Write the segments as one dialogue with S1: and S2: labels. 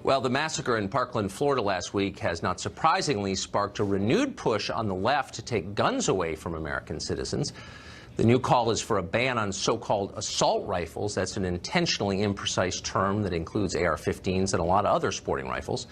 S1: Well, the massacre in Parkland, Florida last week has not surprisingly sparked a renewed push on the left to take guns away from American citizens. The new call is for a ban on so-called assault rifles. That's an intentionally imprecise term that includes AR-15s and a lot of other sporting rifles.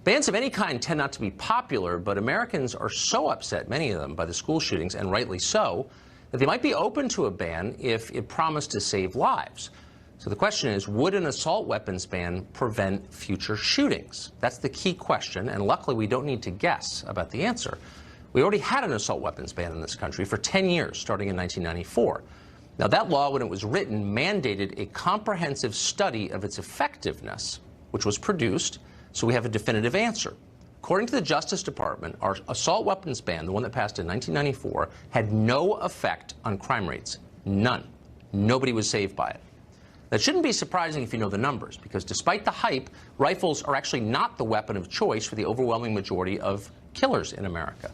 S1: Bans of any kind tend not to be popular, but Americans are so upset, many of them, by the school shootings, and rightly so, that they might be open to a ban if it promised to save lives. So the question is, would an assault weapons ban prevent future shootings? That's the key question, and luckily we don't need to guess about the answer. We already had an assault weapons ban in this country for 10 years, starting in 1994. Now, that law, when it was written, mandated a comprehensive study of its effectiveness, which was produced, so we have a definitive answer. According to the Justice Department, our assault weapons ban, the one that passed in 1994, had no effect on crime rates. None. Nobody was saved by it. That shouldn't be surprising if you know the numbers, because despite the hype, rifles are actually not the weapon of choice for the overwhelming majority of killers in America.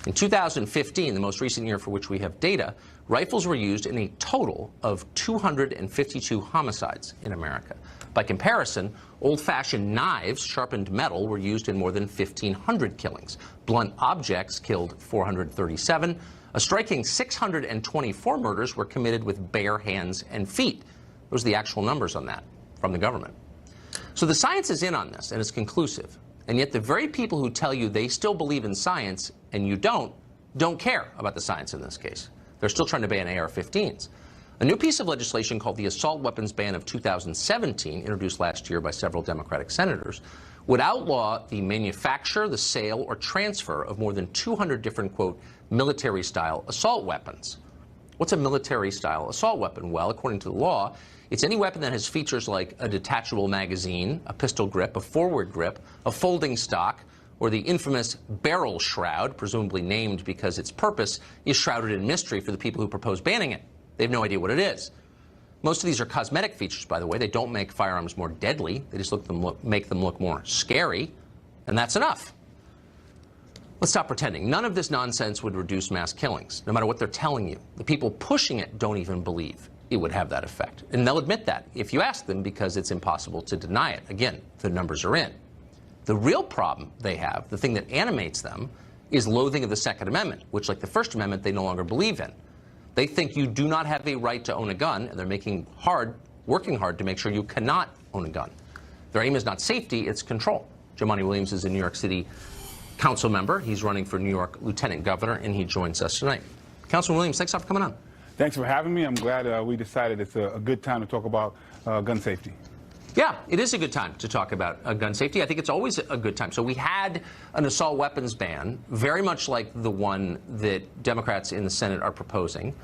S1: In 2015, the most recent year for which we have data, rifles were used in a total of 252 homicides in America. By comparison, old-fashioned knives, sharpened metal, were used in more than 1,500 killings. Blunt objects killed 437. A striking 624 murders were committed with bare hands and feet. Those are the actual numbers on that from the government. So the science is in on this, and it's conclusive. And yet the very people who tell you they still believe in science, and you don't care about the science in this case. They're still trying to ban AR-15s. A new piece of legislation called the Assault Weapons Ban of 2017, introduced last year by several Democratic senators, would outlaw the manufacture, the sale, or transfer of more than 200 different, quote, military-style assault weapons. What's a military-style assault weapon? Well, according to the law, it's any weapon that has features like a detachable magazine, a pistol grip, a forward grip, a folding stock, or the infamous barrel shroud, presumably named because its purpose is shrouded in mystery for the people who propose banning it. They have no idea what it is. Most of these are cosmetic features, by the way. They don't make firearms more deadly. They just make them look more scary, and that's enough. Let's stop pretending. None of this nonsense would reduce mass killings, no matter what they're telling you. The people pushing it don't even believe it would have that effect. And they'll admit that if you ask them, because it's impossible to deny it. Again, the numbers are in. The real problem they have, the thing that animates them, is loathing of the Second Amendment, which, like the First Amendment, they no longer believe in. They think you do not have a right to own a gun, and they're working hard to make sure you cannot own a gun. Their aim is not safety, it's control. Jumaane Williams is a New York City council member. He's running for New York Lieutenant Governor, and he joins us tonight. Councilman Williams, thanks for coming on.
S2: Thanks for having me. I'm glad we decided it's a good time to talk about gun safety.
S1: Yeah, it is a good time to talk about gun safety. I think it's always a good time. So we had an assault weapons ban, very much like the one that Democrats in the Senate are proposing.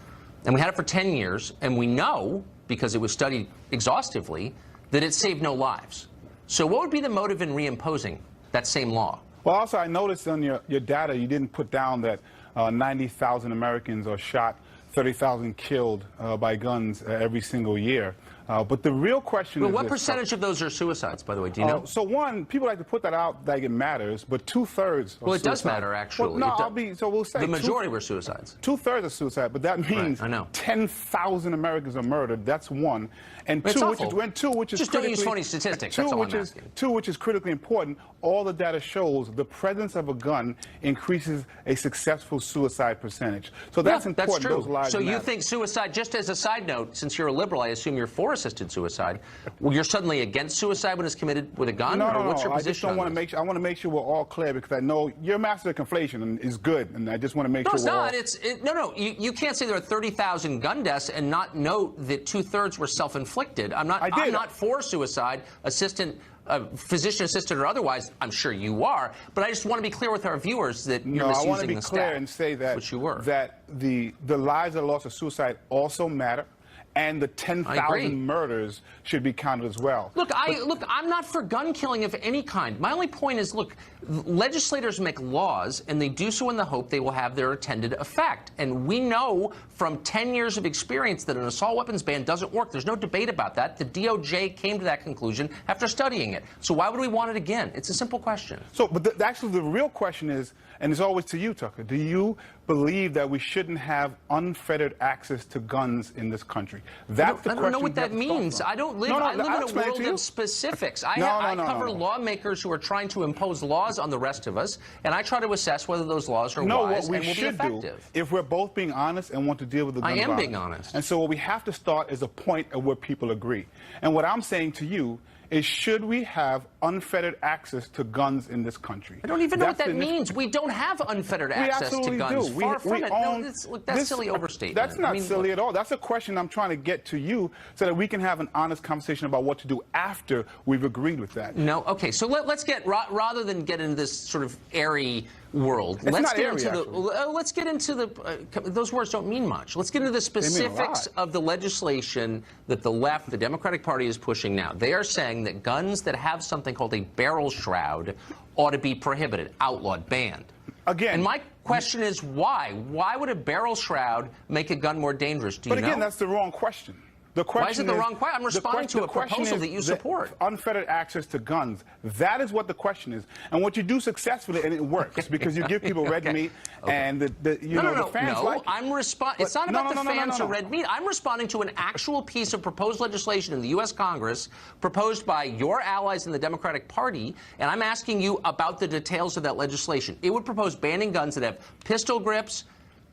S1: And we had it for 10 years, and we know, because it was studied exhaustively, that it saved no lives. So what would be the motive in reimposing that same law?
S2: Well, also, I noticed on your data, you didn't put down that 90,000 Americans are shot, 30,000 killed by guns every single year. But the real question is
S1: what percentage of those are suicides, by the way? Do you know?
S2: So one, people like to put that out like it matters, but 2/3.
S1: Well, it does matter, actually.
S2: Well, no, so we'll say
S1: the majority were suicides.
S2: 2/3 are suicide, but that means
S1: right, I know.
S2: 10,000 Americans are murdered. That's one. And
S1: it's
S2: two,
S1: awful.
S2: which is
S1: just don't use phony statistics. That's all I'm asking.
S2: Two, which is critically important. All the data shows the presence of a gun increases a successful suicide percentage. So that's important.
S1: That's true.
S2: Those lives
S1: so you
S2: matter.
S1: think suicide? Just as a side note, since you're a liberal, I assume you're for assisted suicide. Well, you're suddenly against suicide when it's committed with a gun?
S2: No,
S1: or what's your position?
S2: I just don't want to make sure. I want to make sure we're all clear, because I know your master of conflation is good, and I just want to make sure.
S1: No, it's not. No. You can't say there are 30,000 gun deaths and not note that 2/3 were self-inflicted. I'm not for suicide, physician assisted or otherwise. I'm sure you are, but I just want to be clear with our viewers that you're misusing the stat.
S2: I want to be clear and say that
S1: which you were.
S2: That the lives that are lost of suicide also matter. And the 10,000 murders should be counted as well.
S1: Look, I'm not for gun killing of any kind. My only point is, look, legislators make laws, and they do so in the hope they will have their intended effect. And we know from 10 years of experience that an assault weapons ban doesn't work. There's no debate about that. The DOJ came to that conclusion after studying it. So why would we want it again? It's a simple question.
S2: So, but actually, the real question is, and it's always to you, Tucker, do you believe that we shouldn't have unfettered access to guns in this country? That's the question.
S1: I don't know what
S2: you have
S1: that
S2: to start
S1: means.
S2: from.
S1: I don't live.
S2: No,
S1: I live
S2: I'll
S1: in a
S2: explain it
S1: world
S2: to you.
S1: of specifics. I
S2: No.
S1: cover lawmakers who are trying to impose laws on the rest of us, and I try to assess whether those laws are
S2: No,
S1: wise
S2: what we
S1: and will be
S2: should do,
S1: effective.
S2: if we're both being honest and want to deal with the gun
S1: I am
S2: violence.
S1: being honest.
S2: And so what we have to start is a point of where people agree. And what I'm saying to you is, should we have unfettered access to guns in this country?
S1: I don't even know
S2: That's
S1: what that
S2: the-
S1: means. We don't have unfettered access to
S2: absolutely
S1: guns.
S2: do.
S1: Far from
S2: we
S1: it.
S2: own
S1: No, that's silly overstatement.
S2: That's not
S1: I mean,
S2: silly
S1: look,
S2: at all. That's a question I'm trying to get to you so that we can have an honest conversation about what to do after we've agreed with that.
S1: No, okay. So let's get rather than get into this sort of airy world.
S2: It's
S1: let's
S2: not
S1: get
S2: airy,
S1: into
S2: actually.
S1: let's get into the. Those words don't mean much. Let's get into the
S2: mean a
S1: specifics
S2: lot.
S1: of the legislation that the left, the Democratic Party, is pushing now. They are saying that guns that have something called a barrel shroud ought to be prohibited, outlawed, banned.
S2: Again,
S1: And my question is why? Why would a barrel shroud make a gun more dangerous? Do you
S2: But again,
S1: know?
S2: that's the wrong question. The question
S1: Why is it the wrong question? I'm responding to a proposal that you support.
S2: Unfettered access to guns. That is what the question is. And what you do successfully, and it works, because you give people red meat, and the fans like it.
S1: I'm responding. It's
S2: But-
S1: not about
S2: no,
S1: the fans
S2: no.
S1: or red meat. I'm responding to an actual piece of proposed legislation in the U.S. Congress proposed by your allies in the Democratic Party, and I'm asking you about the details of that legislation. It would propose banning guns that have pistol grips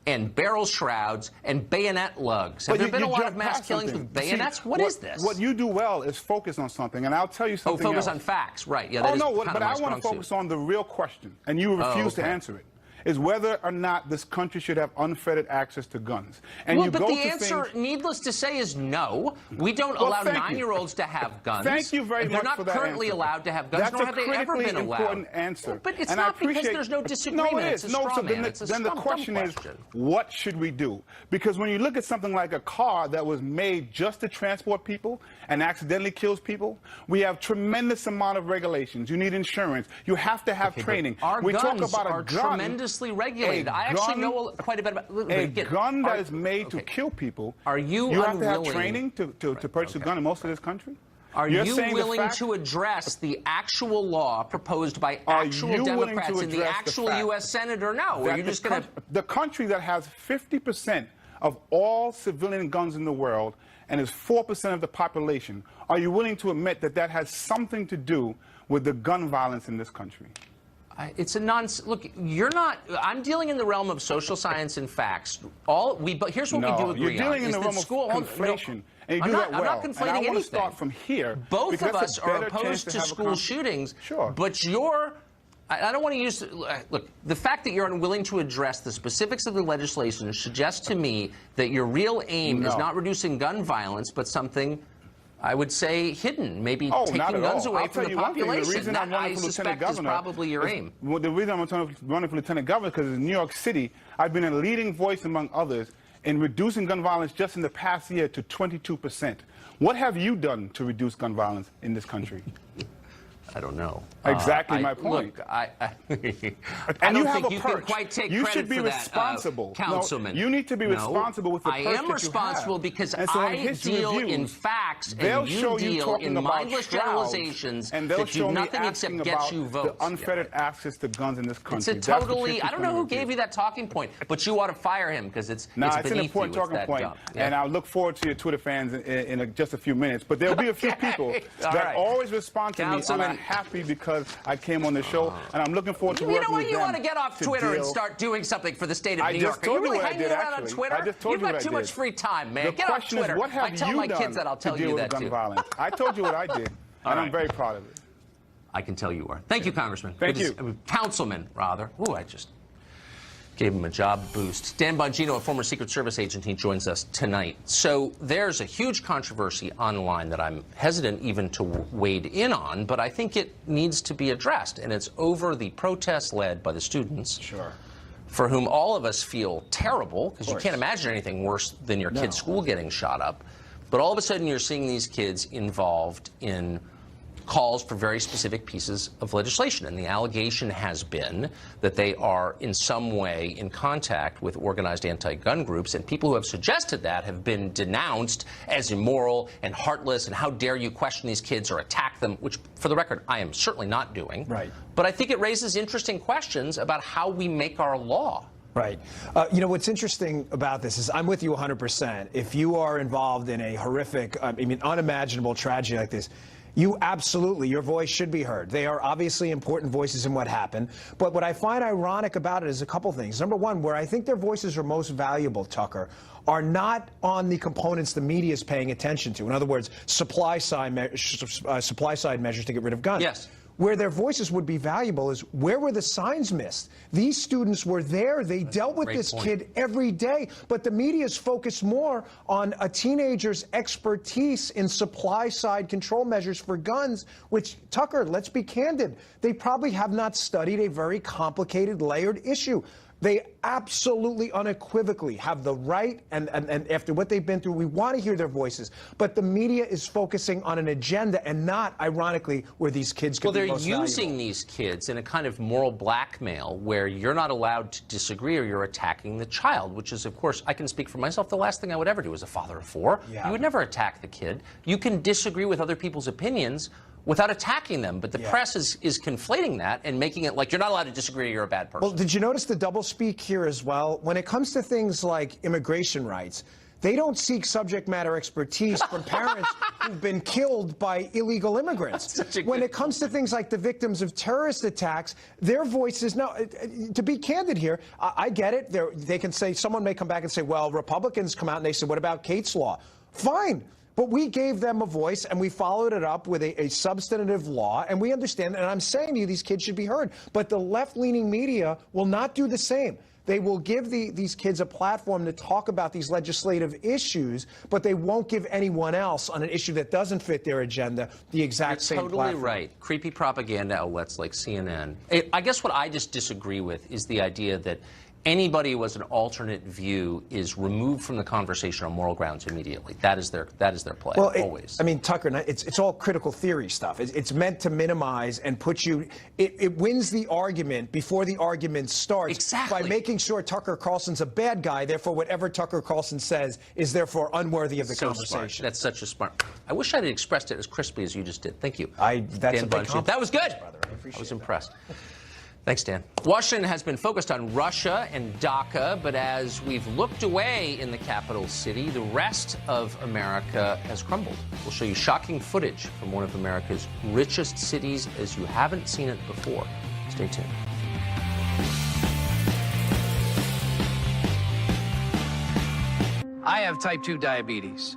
S1: and barrel shrouds and bayonet lugs. Have
S2: But
S1: there been a lot of
S2: jumped
S1: mass
S2: past
S1: killings
S2: something.
S1: with bayonets? What is this?
S2: What you do well is focus on something, and I'll tell you
S1: Oh,
S2: something
S1: focus
S2: else.
S1: on facts, right? Yeah, that
S2: Oh,
S1: is
S2: no,
S1: kind
S2: but
S1: of my
S2: I want
S1: strong
S2: to focus
S1: suit.
S2: on the real question, and you refuse to
S1: okay.
S2: answer it, is whether or not this country should have unfettered access to guns. And
S1: Well,
S2: you
S1: but
S2: go
S1: the
S2: to
S1: answer,
S2: things,
S1: needless to say, is no. We don't
S2: Well,
S1: allow
S2: thank you.
S1: 9-year-olds to have guns.
S2: Thank you very
S1: They're
S2: much
S1: not
S2: for that
S1: currently
S2: answer.
S1: allowed to have guns,
S2: That's
S1: nor
S2: a
S1: have they ever
S2: critically
S1: been allowed.
S2: important answer.
S1: Well, but it's
S2: And I
S1: not because
S2: appreciate-
S1: there's no disagreement.
S2: No, it
S1: It's
S2: is.
S1: a
S2: No,
S1: straw
S2: so
S1: man. It's a
S2: then the
S1: dumb
S2: question is,
S1: question.
S2: what should we do? Because when you look at something like a car that was made just to transport people and accidentally kills people, we have tremendous amount of regulations. You need insurance. You have to have training.
S1: Our
S2: We
S1: guns
S2: talk about a
S1: are
S2: gun,
S1: tremendously regulated. I actually know quite a bit about.
S2: A
S1: Again,
S2: gun that
S1: are-
S2: is made to
S1: okay.
S2: kill people.
S1: Are you
S2: have to have
S1: unwilling-
S2: training to purchase a gun in most of this country?
S1: Are
S2: You're
S1: you
S2: saying the
S1: willing
S2: fact-
S1: to address the actual law proposed by
S2: Are
S1: actual
S2: you willing to
S1: Democrats in the
S2: address the
S1: actual
S2: fact
S1: U.S. Senate or no? Or
S2: that
S1: are you just going to?
S2: the country that has 50% of all civilian guns in the world and is 4% of the population, are you willing to admit that that has something to do with the gun violence in this country?
S1: It's a look, you're not. I'm dealing in the realm of social science and facts. But here's what we do agree
S2: you're dealing
S1: on:
S2: in
S1: is
S2: the
S1: that
S2: realm of
S1: school
S2: conflation, and you
S1: I'm
S2: do
S1: not,
S2: that well.
S1: I'm not
S2: and
S1: conflating
S2: I want
S1: anything.
S2: to start from here.
S1: Both
S2: because
S1: of
S2: that's
S1: us
S2: a
S1: are
S2: better chance
S1: opposed to
S2: have a
S1: school shootings.
S2: Sure.
S1: But I don't want to use. Look, the fact that you're unwilling to address the specifics of the legislation suggests to me that your real aim is
S2: No.
S1: not reducing gun violence, but something, I would say, hidden, maybe
S2: not
S1: taking
S2: at
S1: guns
S2: all.
S1: away
S2: I'll
S1: from
S2: tell
S1: the
S2: you one thing, the
S1: population.
S2: reason
S1: That,
S2: I'm running
S1: I
S2: for lieutenant
S1: suspect,
S2: governor
S1: is probably your aim.
S2: Well, the reason I'm running for lieutenant governor is because in New York City, I've been a leading voice among others in reducing gun violence just in the past year to 22%. What have you done to reduce gun violence in this country?
S1: I don't know.
S2: Exactly my point.
S1: Look, I
S2: And
S1: don't
S2: you have
S1: think
S2: a
S1: you can
S2: perch.
S1: quite take
S2: You
S1: credit
S2: should be
S1: for that,
S2: responsible. No,
S1: Councilman.
S2: you need to be
S1: No,
S2: responsible with the
S1: I
S2: perch
S1: am
S2: that you
S1: responsible
S2: have.
S1: because
S2: And so in
S1: I
S2: his
S1: deal in
S2: reviews,
S1: facts
S2: they'll
S1: and you
S2: show you
S1: deal
S2: talking
S1: in
S2: about
S1: mindless
S2: shrouds,
S1: generalizations
S2: and they'll
S1: that
S2: show
S1: do
S2: me
S1: nothing
S2: asking
S1: except get
S2: about
S1: you votes.
S2: the unfettered access to guns in this country.
S1: It's a
S2: That's what
S1: totally.
S2: you're
S1: I don't know who
S2: trying to
S1: gave
S2: do.
S1: you that talking point, but you ought to fire him because it's
S2: No,
S1: it's
S2: it's an
S1: beneath
S2: important
S1: you. It's
S2: talking
S1: that
S2: point,
S1: dumb. Yeah.
S2: and I look forward to your Twitter fans in just a few minutes. But there'll be a few people
S1: All
S2: that
S1: right.
S2: always respond to me, and
S1: Councilman.
S2: I'm happy because I came on the show, and I'm looking forward to
S1: You know
S2: working
S1: what?
S2: with
S1: You
S2: them
S1: want to get off
S2: to
S1: Twitter and
S2: deal-
S1: start doing something for the state of
S2: I
S1: New
S2: just
S1: York. Are
S2: told
S1: you
S2: you
S1: really
S2: what I
S1: hanging
S2: did,
S1: around on
S2: actually.
S1: Twitter?
S2: I just told
S1: You've
S2: you
S1: got
S2: what I
S1: too much
S2: did.
S1: free time, man.
S2: The
S1: Get off
S2: question is,
S1: Twitter.
S2: what have
S1: I tell
S2: you
S1: my
S2: done
S1: kids that I'll tell
S2: to deal
S1: you
S2: with
S1: that
S2: gun
S1: too.
S2: violence? I told you what I did, and
S1: right.
S2: I'm very proud of it.
S1: I can tell you are. Thank you, Congressman.
S2: Thank
S1: Good to
S2: you.
S1: Councilman, rather. Ooh, I just gave him a job boost. Dan Bongino, a former Secret Service agent, he joins us tonight. So there's a huge controversy online that I'm hesitant even to wade in on, but I think it needs to be addressed, and it's over the protests led by the students.
S2: Sure.
S1: For whom all of us feel terrible, because you
S2: course.
S1: can't imagine anything worse than your kid's school getting shot up. But all of a sudden, you're seeing these kids involved in calls for very specific pieces of legislation. And the allegation has been that they are in some way in contact with organized anti-gun groups, and people who have suggested that have been denounced as immoral and heartless, and how dare you question these kids or attack them, which, for the record, I am certainly not doing.
S2: Right.
S1: But I think it raises interesting questions about how we make our law.
S3: Right. You know, what's interesting about this is I'm with you 100%. If you are involved in a horrific, unimaginable tragedy like this, you absolutely, your voice should be heard. They are obviously important voices in what happened. But what I find ironic about it is a couple things. Number one, where I think their voices are most valuable, Tucker, are not on the components the media is paying attention to. In other words, supply side measures to get rid of guns.
S1: Yes.
S3: Where their voices would be valuable is where were the signs missed? These students were there. They dealt with this kid every day. But the media is focused more on a teenager's expertise in supply side control measures for guns, which, Tucker, let's be candid, they probably have not studied a very complicated, layered issue. They absolutely unequivocally have the right, and after what they've been through, we want to hear their voices. But the media is focusing on an agenda and not, ironically, where these kids could be most valuable.
S1: Well, they're using these kids in a kind of moral blackmail where you're not allowed to disagree or you're attacking the child, which is, of course, I can speak for myself, the last thing I would ever do as a father of four.
S3: Yeah.
S1: You would never attack the kid. You can disagree with other people's opinions without attacking them. But the press is conflating that and making it like you're not allowed to disagree or you're a bad person.
S3: Well, did you notice the doublespeak here as well? When it comes to things like immigration rights, they don't seek subject matter expertise from parents who've been killed by illegal immigrants. When it comes to things like the victims of terrorist attacks, their voices, now, to be candid here, I get it. They can say, someone may come back and say, well, Republicans come out and they say, what about Kate's Law? Fine. But we gave them a voice, and we followed it up with a substantive law, and we understand, and I'm saying to you, these kids should be heard. But the left-leaning media will not do the same. They will give these kids a platform to talk about these legislative issues, but they won't give anyone else on an issue that doesn't fit their agenda the exact same platform.
S1: You're totally right. Creepy propaganda outlets like CNN. I guess what I just disagree with is the idea that anybody who has an alternate view is removed from the conversation on moral grounds immediately. That is their play,
S3: well,
S1: always.
S3: I mean, Tucker, it's all critical theory stuff. It's meant to minimize and put you. It wins the argument before the argument starts by making sure Tucker Carlson's a bad guy. Therefore, whatever Tucker Carlson says is therefore unworthy of the conversation.
S1: Smart. That's such a smart. I wish I'd expressed it as crisply as you just did. Thank you.
S3: That's a big compliment.
S1: That was good.
S3: Brother.
S1: I was impressed. Thanks, Dan. Washington has been focused on Russia and DACA, but as we've looked away in the capital city, the rest of America has crumbled. We'll show you shocking footage from one of America's richest cities as you haven't seen it before. Stay tuned.
S4: I have type 2 diabetes.